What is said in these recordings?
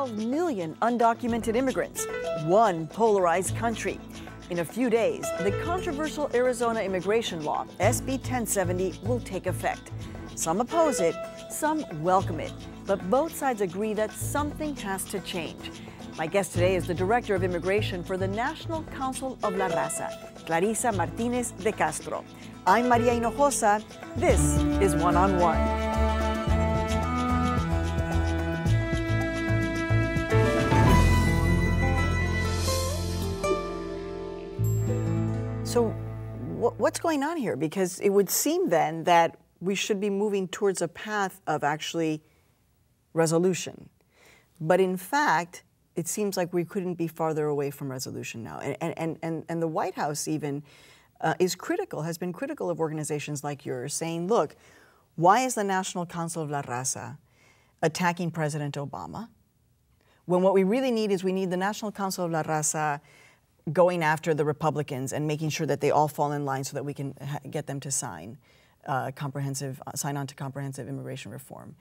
12 million undocumented immigrants, one polarized country. In a few days, the controversial Arizona immigration law, SB 1070, will take effect. Some oppose it, some welcome it, but both sides agree that something has to change. My guest today is the Director of Immigration for the National Council of La Raza, Clarissa Martinez de Castro. I'm María Hinojosa. This is One on One. So what's going on here? Because it would seem then that we should be moving towards a path of actually resolution. But in fact, it seems like we couldn't be farther away from resolution now. And the White House even is critical, has been critical of organizations like yours, saying, look, why is the National Council of La Raza attacking President Obama? When what we really need is we need the National Council of La Raza going after the Republicans and making sure that they all fall in line so that we can get them to sign on to comprehensive immigration reform.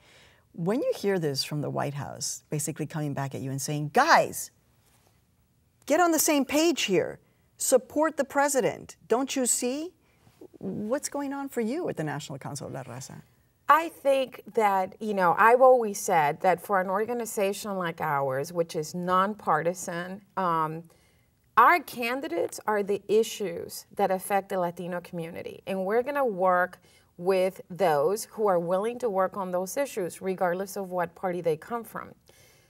When you hear this from the White House, basically coming back at you and saying, guys, get on the same page here. Support the president. Don't you see? What's going on for you at the National Council of La Raza? I think that, I've always said that for an organization like ours, which is nonpartisan, our candidates are the issues that affect the Latino community, and we're going to work with those who are willing to work on those issues, regardless of what party they come from.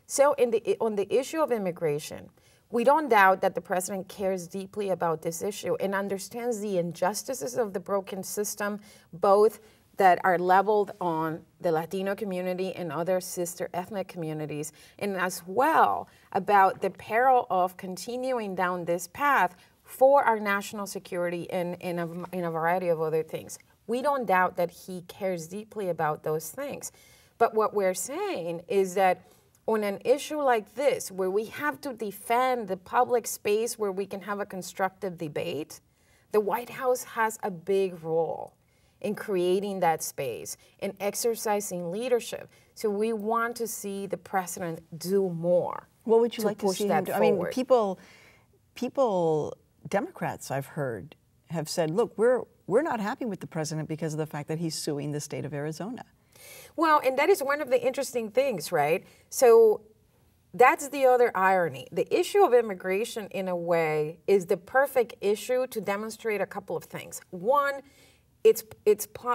So on the issue of immigration, we don't doubt that the president cares deeply about this issue and understands the injustices of the broken system, both that are leveled on the Latino community and other sister ethnic communities, and as well about the peril of continuing down this path for our national security and in a variety of other things. We don't doubt that he cares deeply about those things. But what we're saying is that on an issue like this, where we have to defend the public space where we can have a constructive debate, the White House has a big role in creating that space and exercising leadership. So we want to see the president do more. What would you like to see him do? I mean, people, Democrats I've heard, have said, look, we're not happy with the president because of the fact that he's suing the state of Arizona. Well, and that is one of the interesting things, right? So that's the other irony. The issue of immigration, in a way, is the perfect issue to demonstrate a couple of things. One,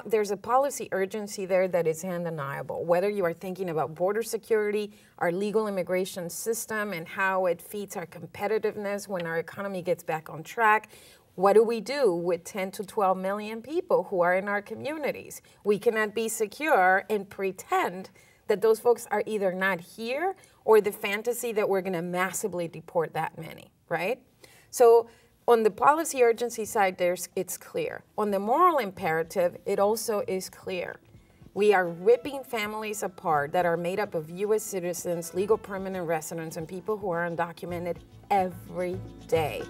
there's a policy urgency there that is undeniable, whether you are thinking about border security, our legal immigration system, and how it feeds our competitiveness when our economy gets back on track. What do we do with 10 to 12 million people who are in our communities? We cannot be secure and pretend that those folks are either not here or the fantasy that we're going to massively deport that many, right? So on the policy urgency side, it's clear. On the moral imperative, it also is clear. We are ripping families apart that are made up of U.S. citizens, legal permanent residents, and people who are undocumented every day.